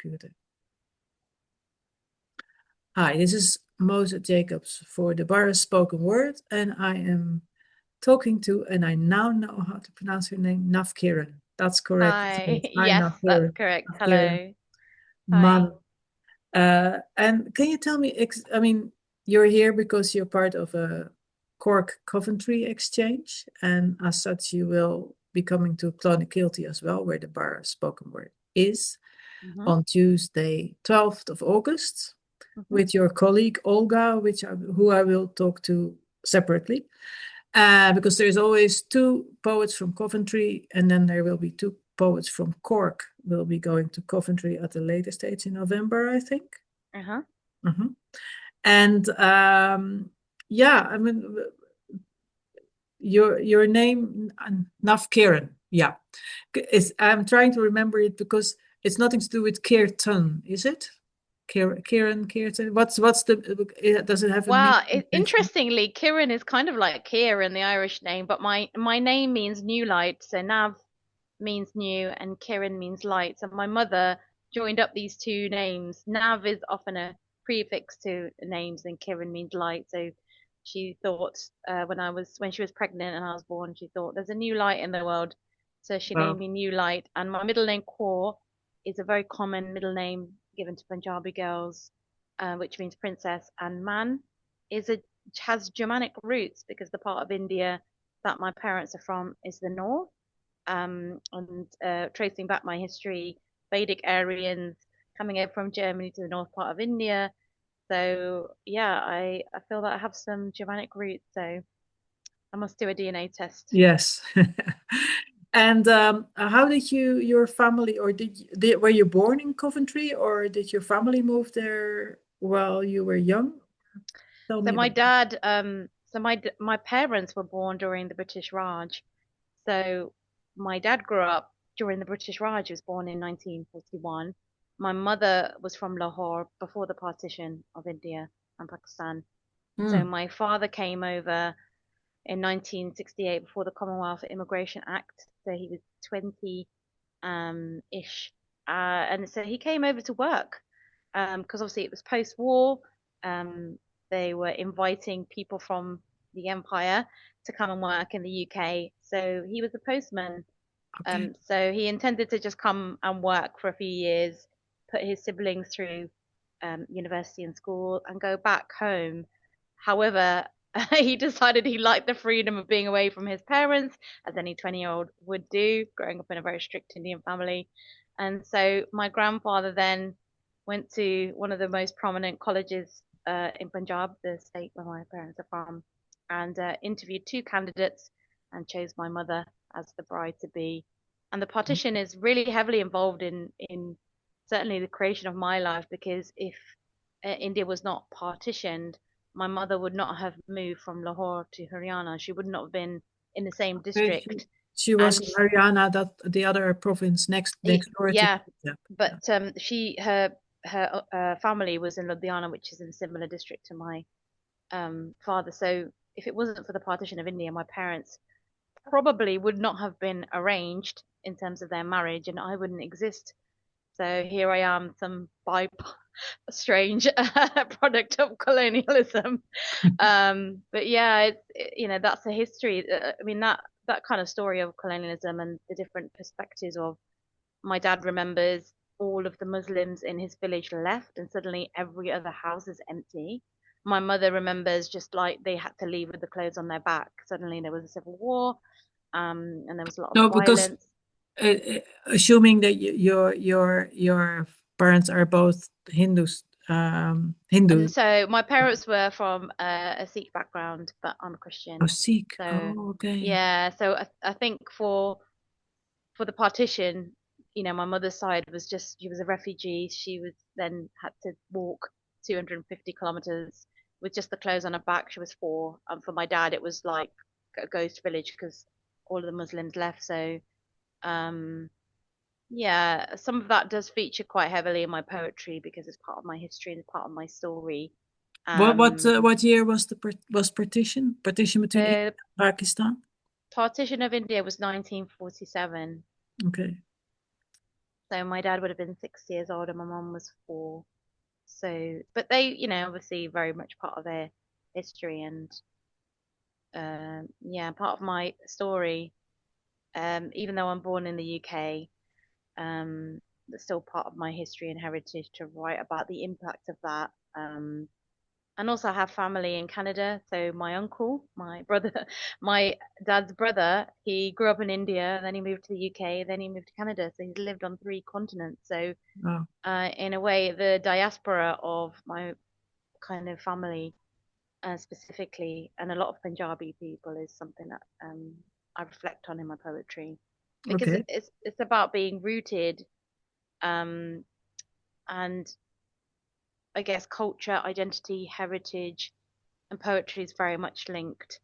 computer. Hi, this is Mose Jacobs for DeBarra Spoken Word, and I am talking to, and I now know how to pronounce her name, Navkiran. That's correct. Hi. Hi, Yes, that's Navkiran. correct. Navkiran Hello. Hi. Mann. And can you tell me, I mean, you're here because you're part of a Cork-Coventry Exchange, and as such, you will be coming to Clonakilty as well, where DeBarra Spoken Word is, on Tuesday, 12th of August, with your colleague Olga, who I will talk to separately, because there's always two poets from Coventry, and then there will be two poets from Cork will be going to Coventry at a later stage in November, I think. And yeah, I mean, your name, Navkiran, yeah, I'm trying to remember it because it's nothing to do with Kirtan, is it? Kieran, what's the, does it have a Well, meaning? interestingly, Kieran is kind of like Kier in the Irish name, but my name means new light. So Nav means new and Kieran means light. So my mother joined up these two names. Nav is often a prefix to names and Kieran means light. So she thought when she was pregnant and I was born, she thought there's a new light in the world. So she named me New Light. And my middle name Kaur is a very common middle name given to Punjabi girls, which means princess. And Mann has Germanic roots because the part of India that my parents are from is the north. And tracing back my history, Vedic Aryans coming over from Germany to the north part of India. So yeah, I feel that I have some Germanic roots, so I must do a DNA test. Yes. And how did your family, or were you born in Coventry, or did your family move there while you were young? Tell me So my about dad, my parents were born during the British Raj. So my dad grew up during the British Raj. He was born in 1941. My mother was from Lahore before the partition of India and Pakistan. So my father came over in 1968 before the Commonwealth Immigration Act. So he was 20 ish. And so he came over to work because obviously it was post-war. They were inviting people from the empire to come and work in the UK. So he was a postman. Okay. So he intended to just come and work for a few years, put his siblings through university and school, and go back home. However, he decided he liked the freedom of being away from his parents, as any 20-year-old would do, growing up in a very strict Indian family. And so my grandfather then went to one of the most prominent colleges in Punjab, the state where my parents are from, and interviewed two candidates and chose my mother as the bride to be. And the partition is really heavily involved in certainly the creation of my life, because if India was not partitioned, my mother would not have moved from Lahore to Haryana. She would not have been in the same district. She was And in Haryana, that the other province next door to. yeah, but her family was in Ludhiana, which is in a similar district to my father. So if it wasn't for the partition of India, my parents probably would not have been arranged in terms of their marriage, and I wouldn't exist. So here I am, some strange product of colonialism. But yeah, that's a history. I mean, that kind of story of colonialism and the different perspectives of. My dad remembers all of the Muslims in his village left, and suddenly every other house is empty. My mother remembers just like they had to leave with the clothes on their back. Suddenly there was a civil war, and there was a lot of No, because violence. assuming that your parents are both Hindus, And Hindu. so my parents were from a Sikh background, but I'm a Christian. Oh, Sikh. So Oh, okay. yeah, so I think for the partition, my mother's side she was a refugee. She was then had to walk 250 kilometers with just the clothes on her back. She was 4. For my dad, it was like a ghost village because all of the Muslims left. So, yeah, some of that does feature quite heavily in my poetry because it's part of my history and part of my story. What year was partition between India The and Pakistan? partition of India was 1947. Okay. So my dad would have been 6 years old and my mum was 4. So, but they, obviously very much part of their history and yeah, part of my story. Even though I'm born in the UK, it's still part of my history and heritage to write about the impact of that. And also I have family in Canada. So my uncle, my brother, my dad's brother, he grew up in India, then he moved to the UK, then he moved to Canada. So he's lived on 3 continents. So Oh, in a way, the diaspora of my kind of family specifically, and a lot of Punjabi people is something that I reflect on in my poetry because okay. it's about being rooted um, and I guess culture, identity, heritage, and poetry is very much linked.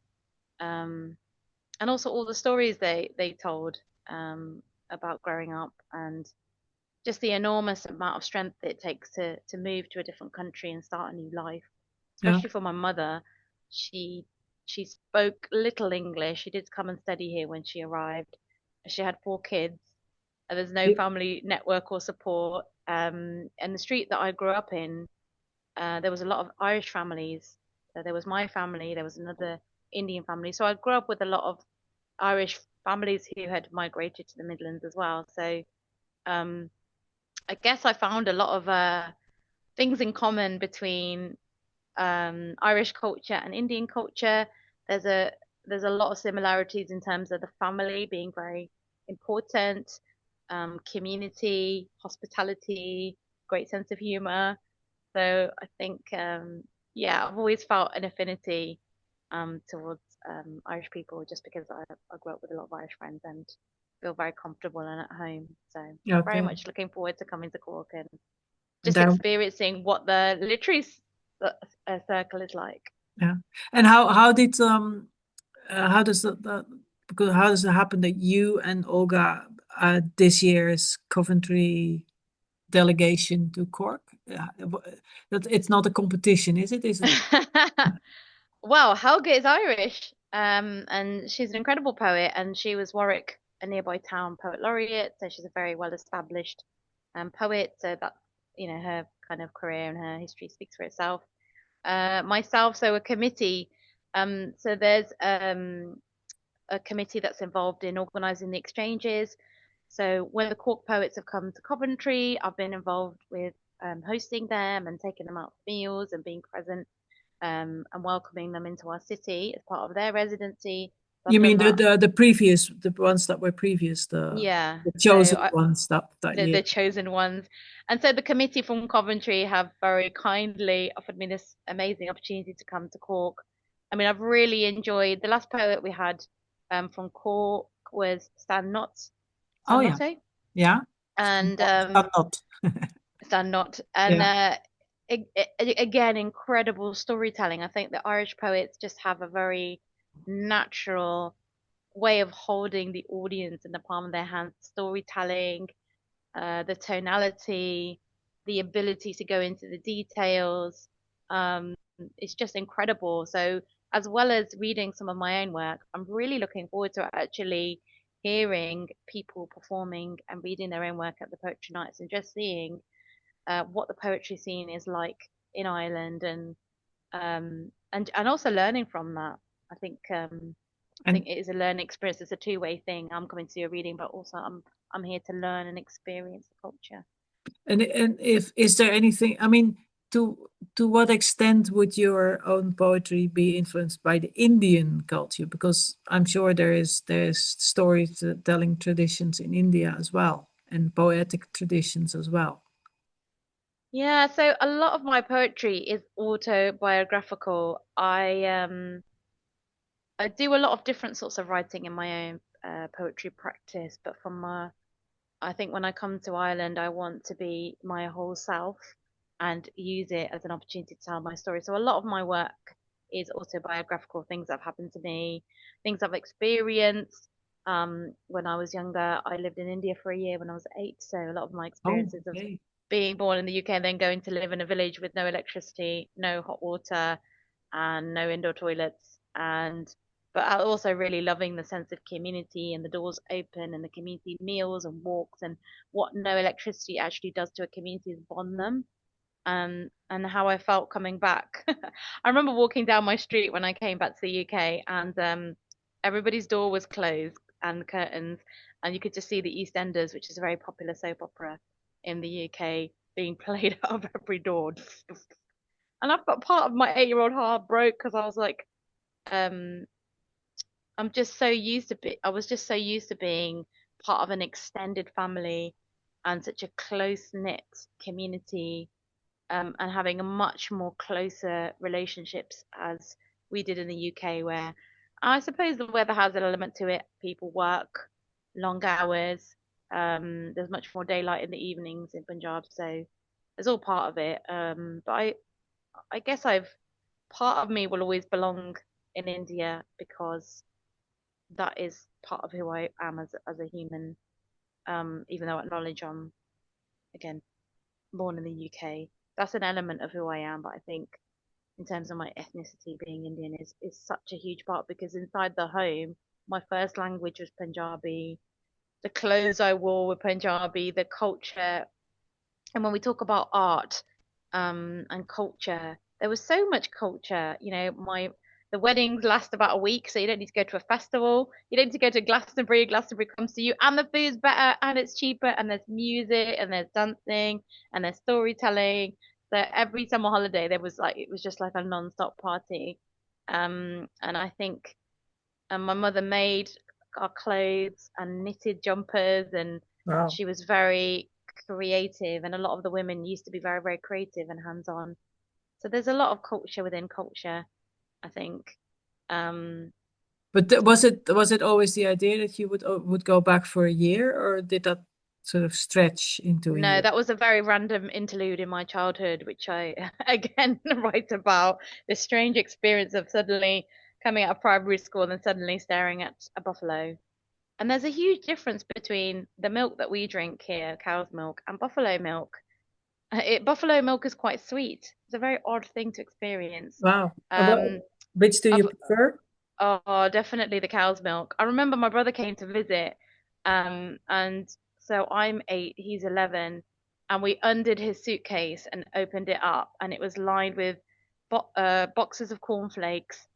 Um, and also all the stories they told about growing up and just the enormous amount of strength it takes to move to a different country and start a new life. Yeah. Especially for my mother, she she spoke little English. She did come and study here when she arrived. She had 4 kids. And there's no Yeah. family network or support. And the street that I grew up in, there was a lot of Irish families. So there was my family, there was another Indian family. So I grew up with a lot of Irish families who had migrated to the Midlands as well. So um, I guess I found a lot of things in common between Irish culture and Indian culture. There's a there's a lot of similarities in terms of the family being very important, community, hospitality, great sense of humor. So I think, yeah, I've always felt an affinity towards Irish people just because I grew up with a lot of Irish friends and feel very comfortable and at home. So very Okay. much looking forward to coming to Cork and And just there, experiencing what the literary circle is like. yeah. And how does that because how does it happen that you and Olga this year's Coventry delegation to Cork? That it's not a competition, is it? Is it? Well, Helga is Irish, and she's an incredible poet, and she was Warwick, a nearby town, poet laureate. So she's a very well established poet. So that her kind of career and her history speaks for itself. Myself, so a committee. So there's a committee that's involved in organising the exchanges. So when the Cork poets have come to Coventry, I've been involved with hosting them and taking them out for meals and being present and welcoming them into our city as part of their residency. So I've You mean done that. the previous the ones that were previous Yeah. the So chosen ones that year? the chosen ones. And so the committee from Coventry have very kindly offered me this amazing opportunity to come to Cork. I mean, I've really enjoyed the last poet we had from Cork was Oh yeah, Stannotte, yeah. and Not. Stannotte, and Yeah. again, incredible storytelling. I think the Irish poets just have a very natural way of holding the audience in the palm of their hands, storytelling, the tonality, the ability to go into the details. Um, it's just incredible. So, as well as reading some of my own work, I'm really looking forward to actually hearing people performing and reading their own work at the poetry nights and just seeing what the poetry scene is like in Ireland and also learning from that. I think I And think it is a learning experience. It's a two-way thing. I'm coming to your reading, but also I'm here to learn and experience the culture. and if is there anything, I mean, to what extent would your own poetry be influenced by the Indian culture? Because I'm sure there's storytelling traditions in India as well, and poetic traditions as well. Yeah, so a lot of my poetry is autobiographical. I do a lot of different sorts of writing in my own poetry practice, but I think when I come to Ireland, I want to be my whole self and use it as an opportunity to tell my story. So a lot of my work is autobiographical, things that have happened to me, things I've experienced. When I was younger, I lived in India for a year when I was 8. So a lot of my Oh, experiences of okay. being born in the UK and then going to live in a village with no electricity, no hot water, and no indoor toilets, and but also really loving the sense of community and the doors open and the community meals and walks and what no electricity actually does to a community is bond them. And how I felt coming back. I remember walking down my street when I came back to the UK, and everybody's door was closed and curtains, and you could just see the EastEnders, which is a very popular soap opera in the UK, being played out of every door. And I've got part of my 8-year-old heart broke because I was like, um, I'm just so used to I was just so used to being part of an extended family and such a close knit community, and having a much more closer relationships as we did in the UK, where I suppose the weather has an element to it. People work long hours. There's much more daylight in the evenings in Punjab, so it's all part of it. But I guess part of me will always belong in India because that is part of who I am as a human. Even though I acknowledge I'm again born in the UK, that's an element of who I am. But I think in terms of my ethnicity, being Indian is such a huge part because inside the home, my first language was Punjabi. The clothes I wore were Punjabi, the culture. And when we talk about art, and culture, there was so much culture. The weddings last about a week, so you don't need to go to a festival. You don't need to go to Glastonbury. Glastonbury comes to you, and the food's better, and it's cheaper, and there's music, and there's dancing, and there's storytelling. So every summer holiday, it was just like a non-stop party. And I think, my mother made our clothes and knitted jumpers, and Wow. she was very creative. And a lot of the women used to be very, very creative and hands-on. So there's a lot of culture within culture, I think. Um, But was it always the idea that you would go back for a year, or did that sort of stretch into a no, year? that was a very random interlude in my childhood, which I again write about this strange experience of suddenly coming out of primary school and then suddenly staring at a buffalo. And there's a huge difference between the milk that we drink here, cow's milk, and buffalo milk. Buffalo milk is quite sweet. It's a very odd thing to experience. Wow. Um, Which do you I've prefer? Oh, definitely the cow's milk. I remember my brother came to visit, and so I'm 8, he's 11, and we undid his suitcase and opened it up, and it was lined with boxes of cornflakes,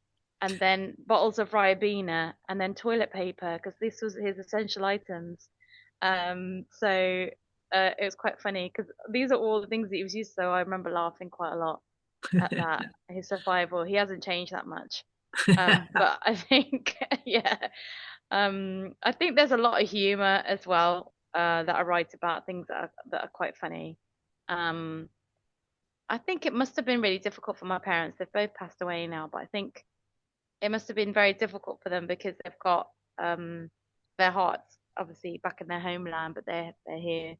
and then bottles of Ribena, and then toilet paper, because this was his essential items. So it was quite funny because these are all the things that he was used to. So I remember laughing quite a lot at that. His survival, he hasn't changed that much. But I think, yeah, I think there's a lot of humor as well, that I write about things that are quite funny. Um, I think it must have been really difficult for my parents. They've both passed away now, but I think it must have been very difficult for them because they've got, their hearts obviously back in their homeland, but they're here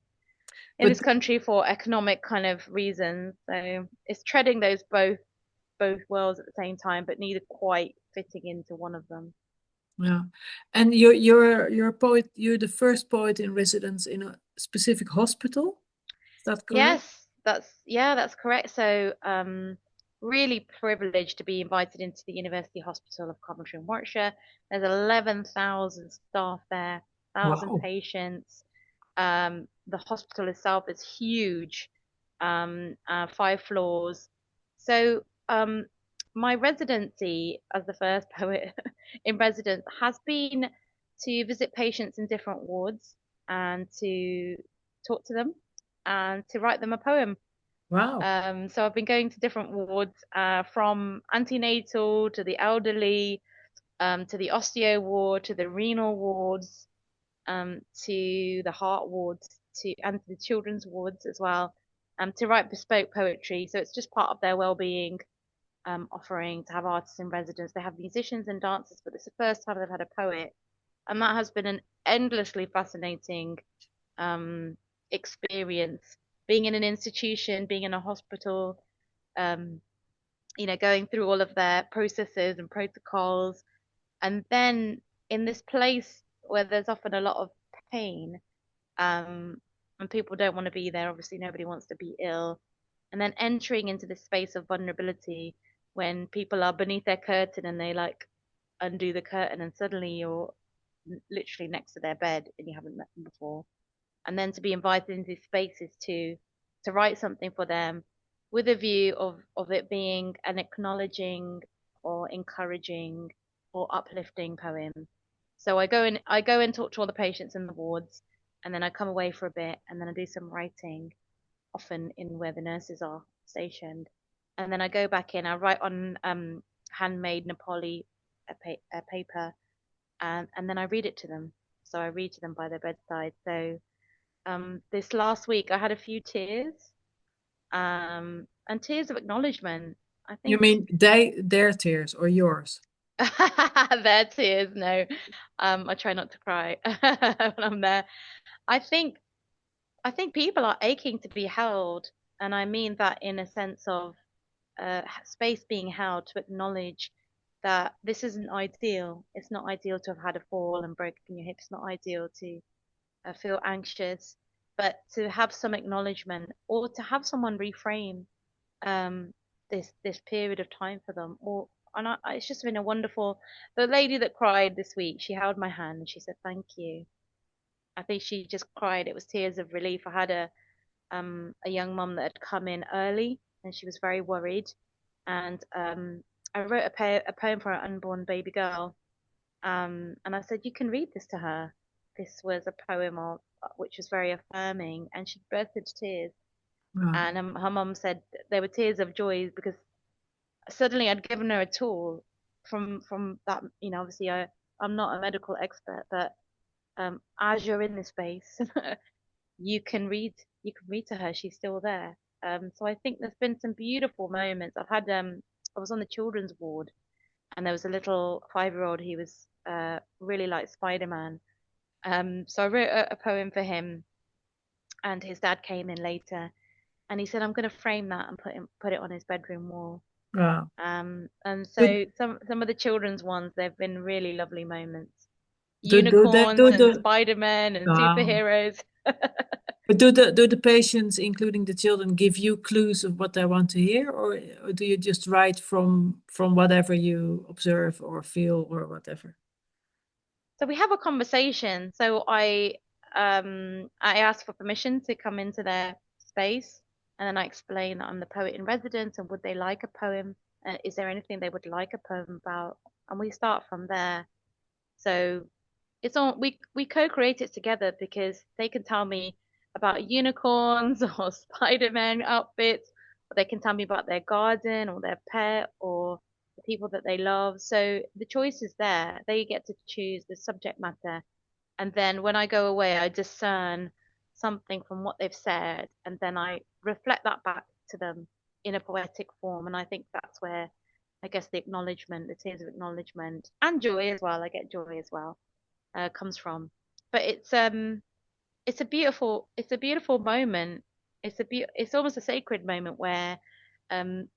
in But this country for economic kind of reasons. So it's treading those both worlds at the same time, but neither quite fitting into one of them. yeah, and you're a poet. You're the first poet in residence in a specific hospital. Is that correct? Yes, that's correct. So, really privileged to be invited into the University Hospital of Coventry in Warwickshire. There's 11,000 staff there, 1,000 Wow. patients. The hospital itself is huge, 5 floors. So, my residency as the first poet in residence has been to visit patients in different wards and to talk to them and to write them a poem. Wow. So I've been going to different wards, from antenatal to the elderly, to the osteo ward, to the renal wards, to the heart wards, and to the children's wards as well, to write bespoke poetry. So it's just part of their well-being, offering to have artists in residence. They have musicians and dancers, but it's the first time they've had a poet, and that has been an endlessly fascinating, um, experience. Being in an institution, being in a hospital, um, going through all of their processes and protocols, and then in this place where there's often a lot of pain, um, and people don't want to be there. Obviously, nobody wants to be ill, and then entering into this space of vulnerability when people are beneath their curtain and they like, undo the curtain and suddenly you're literally next to their bed and you haven't met them before. And then to be invited into spaces to write something for them with a view of it being an acknowledging or encouraging or uplifting poem. So I go and talk to all the patients in the wards, and then I come away for a bit, and then I do some writing, often in where the nurses are stationed, and then I go back in. I write on handmade Nepali a paper, and then I read it to them. So I read to them by their bedside. So this last week I had a few tears, and tears of acknowledgement. I You think mean their tears or yours? their tears. No, I try not to cry when I'm there. I think I think people are aching to be held, and I mean that in a sense of space being held to acknowledge that this isn't ideal. It's not ideal to have had a fall and broken your hip. It's not ideal to feel anxious, but to have some acknowledgement or to have someone reframe um, this period of time for them. Or and it's just been a wonderful. The lady that cried this week, she held my hand and she said, "Thank you." I think she just cried. It was tears of relief. I had a young mum that had come in early and she was very worried, and I wrote a poem for her unborn baby girl, and I said, "You can read this to her." This was a poem of which was very affirming, and she burst into tears. Wow. And her mum said there were tears of joy because suddenly I'd given her a tool from that. Obviously I'm not a medical expert, but as you're in this space, you can read to her. She's still there. So I think there's been some beautiful moments. I was on the children's ward, and there was a little 5-year-old. He was really like Spider-Man. So I wrote a poem for him, and his dad came in later, and he said, "I'm going to frame that and put it on his bedroom wall." Wow. And Do so some of the children's ones, they've been really lovely moments. do they Unicorns do and the Spider-Man and wow. superheroes. But do the patients, including the children, give you clues of what they want to hear, or do you just write from whatever you observe or feel or whatever? So we have a conversation. So I asked for permission to come into their space, and then I explain that I'm the poet in residence and would they like a poem? Is there anything they would like a poem about? And we start from there. So it's all we co-create it together because they can tell me about unicorns or Spider-Man outfits, or they can tell me about their garden or their pet or the people that they love. So the choice is there. They get to choose the subject matter. And then when I go away, I discern something from what they've said, and then I reflect that back to them in a poetic form. And I think that's where I guess the acknowledgement, the tears of acknowledgement, and joy as well. I get joy as well comes from. But it's a beautiful moment. It's almost a sacred moment where um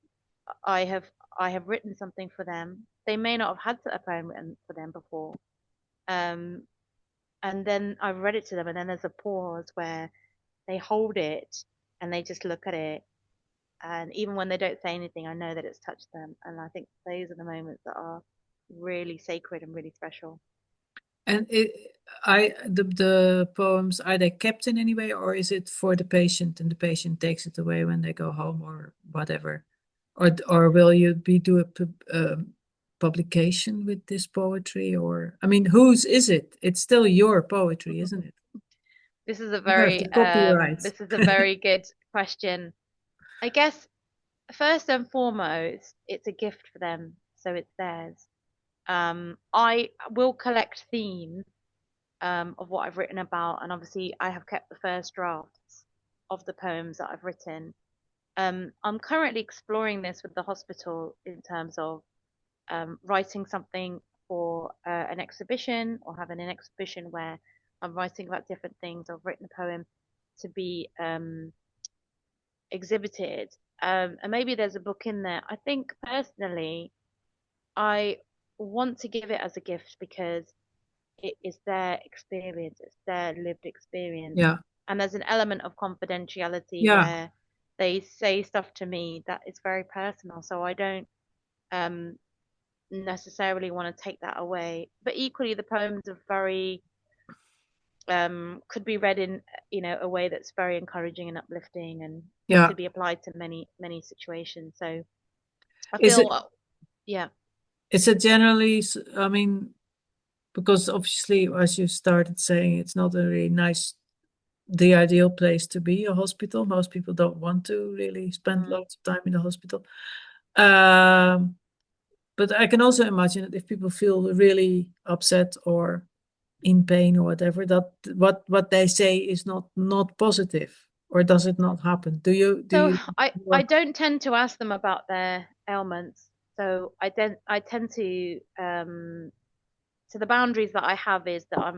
I have I have written something for them. They may not have had a poem written for them before. Um and then I've read it to them, and then there's a pause where they hold it and they just look at it, and even when they don't say anything, I know that it's touched them, and I think those are the moments that are really sacred and really special. And the poems, are they kept in any way, or is it for the patient and the patient takes it away when they go home or whatever? Or will you do a publication with this poetry? Or I mean, whose is it? It's still your poetry, isn't it? This is a You have the very copyright. this is a very good question. I guess first and foremost, it's a gift for them, so it's theirs. I will collect themes of what I've written about, and obviously I have kept the first drafts of the poems that I've written. I'm currently exploring this with the hospital in terms of writing something for an exhibition or having an exhibition where I'm writing about different things. I've written a poem to be exhibited, and maybe there's a book in there. I think personally, I want to give it as a gift because it is their experience, it's their lived experience. Yeah. And there's an element of confidentiality Yeah. where they say stuff to me that is very personal. So I don't necessarily want to take that away. But equally, the poems are very could be read in a way that's very encouraging and uplifting, and Yeah. could be applied to many situations. So I Is it feel, yeah. is it generally, I mean, because obviously, as you started saying, it's not a really nice, the ideal place to be, a hospital. Most people don't want to really spend Mm. lots of time in the hospital. Um, but I can also imagine that if people feel really upset or in pain or whatever, that what they say is not positive, or does it not happen? Do So you I don't tend to ask them about their ailments. So I tend to so the boundaries that I have is that uh,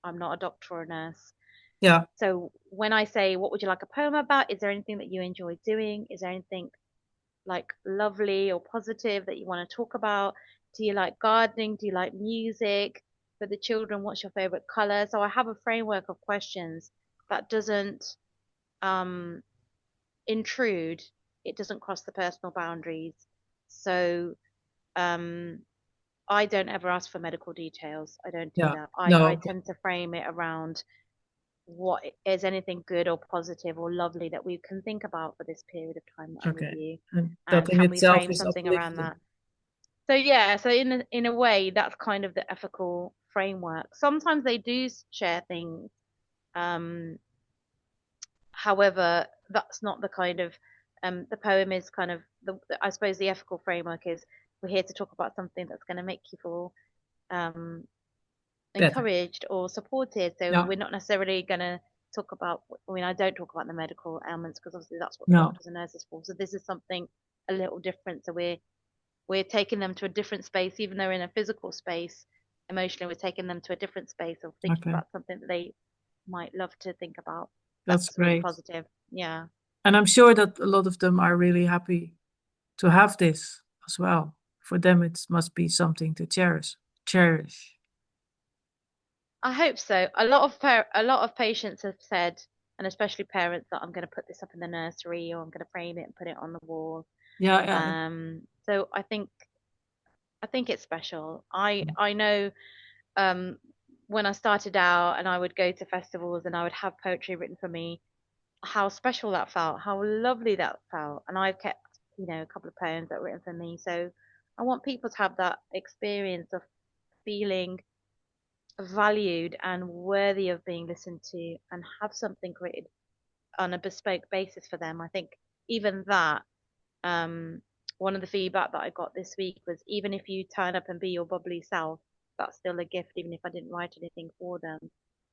I'm not a doctor or a nurse. Yeah, So when I say, what would you like a poem about? Is there anything that you enjoy doing? Is there anything like lovely or positive that you want to talk about? Do you like gardening? Do you like music? For the children, what's your favorite color? So I have a framework of questions that doesn't um, intrude. It doesn't cross the personal boundaries. So um, I don't ever ask for medical details. I don't do yeah, that. I no, tend to frame it around what is anything good or positive or lovely that we can think about for this period of time that I'm with okay, you, and that and in can we itself frame is something around uplifting. that? So yeah, so in a way, that's kind of the ethical framework. Sometimes they do share things. Um, However, that's not the kind of the poem is kind of I suppose the ethical framework is we're here to talk about something that's going to make you feel um, Better. encouraged or supported. So Yeah, we're not necessarily going to talk about. I mean, I don't talk about the medical ailments because obviously that's what the no, doctors and nurses for. So this is something a little different. So we're taking them to a different space, even though in a physical space. Emotionally, we're taking them to a different space of thinking okay, about something that they might love to think about. that's That's really great. positive. Yeah. And I'm sure that a lot of them are really happy to have this as well. For them, it must be something to cherish. I hope so. A lot of patients have said, and especially parents, that I'm going to put this up in the nursery or I'm going to frame it and put it on the wall. Yeah, yeah, So I think it's special. I know um when I started out and I would go to festivals and I would have poetry written for me, how special that felt, how lovely that felt. And I've kept, a couple of poems that were written for me. So I want people to have that experience of feeling valued and worthy of being listened to and have something created on a bespoke basis for them. I think even that, um, one of the feedback that I got this week was even if you turn up and be your bubbly self, that's still a gift, even if I didn't write anything for them.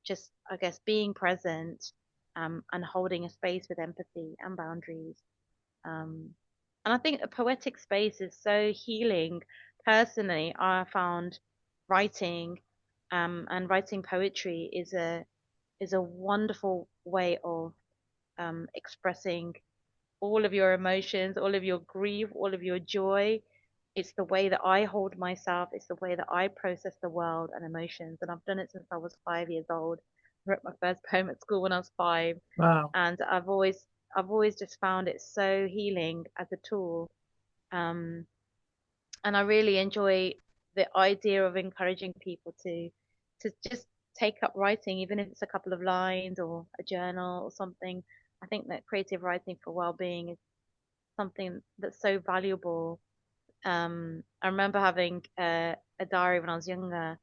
Just, I guess, being present, and holding a space with empathy and boundaries. Um, and I think a poetic space is so healing. Personally, I found writing, and writing poetry is a wonderful way of expressing all of your emotions, all of your grief, all of your joy. It's the way that I hold myself. It's the way that I process the world and emotions. And I've done it since I was 5 years old. I wrote my first poem at school when I was 5, wow. and I've always just found it so healing as a tool. Um, and I really enjoy the idea of encouraging people to just take up writing, even if it's a couple of lines or a journal or something. I think that creative writing for well-being is something that's so valuable. I remember having a diary when I was younger,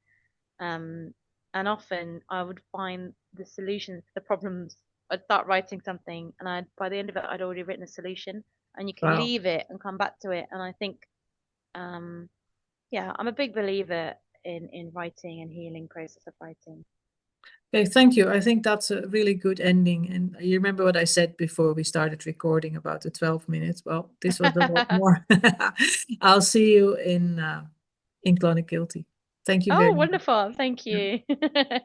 um, and often I would find the solutions to the problems. I'd start writing something, and by the end of it, I'd already written a solution, and you can Wow. leave it and come back to it. And I think, um, yeah, I'm a big believer in writing and healing process of writing. Okay, thank you. I think that's a really good ending. And you remember what I said before we started recording about the 12 minutes? Well, this was a lot more. I'll see you in Clonakilty. Thank you Oh, very much. wonderful. Thank Yeah. you.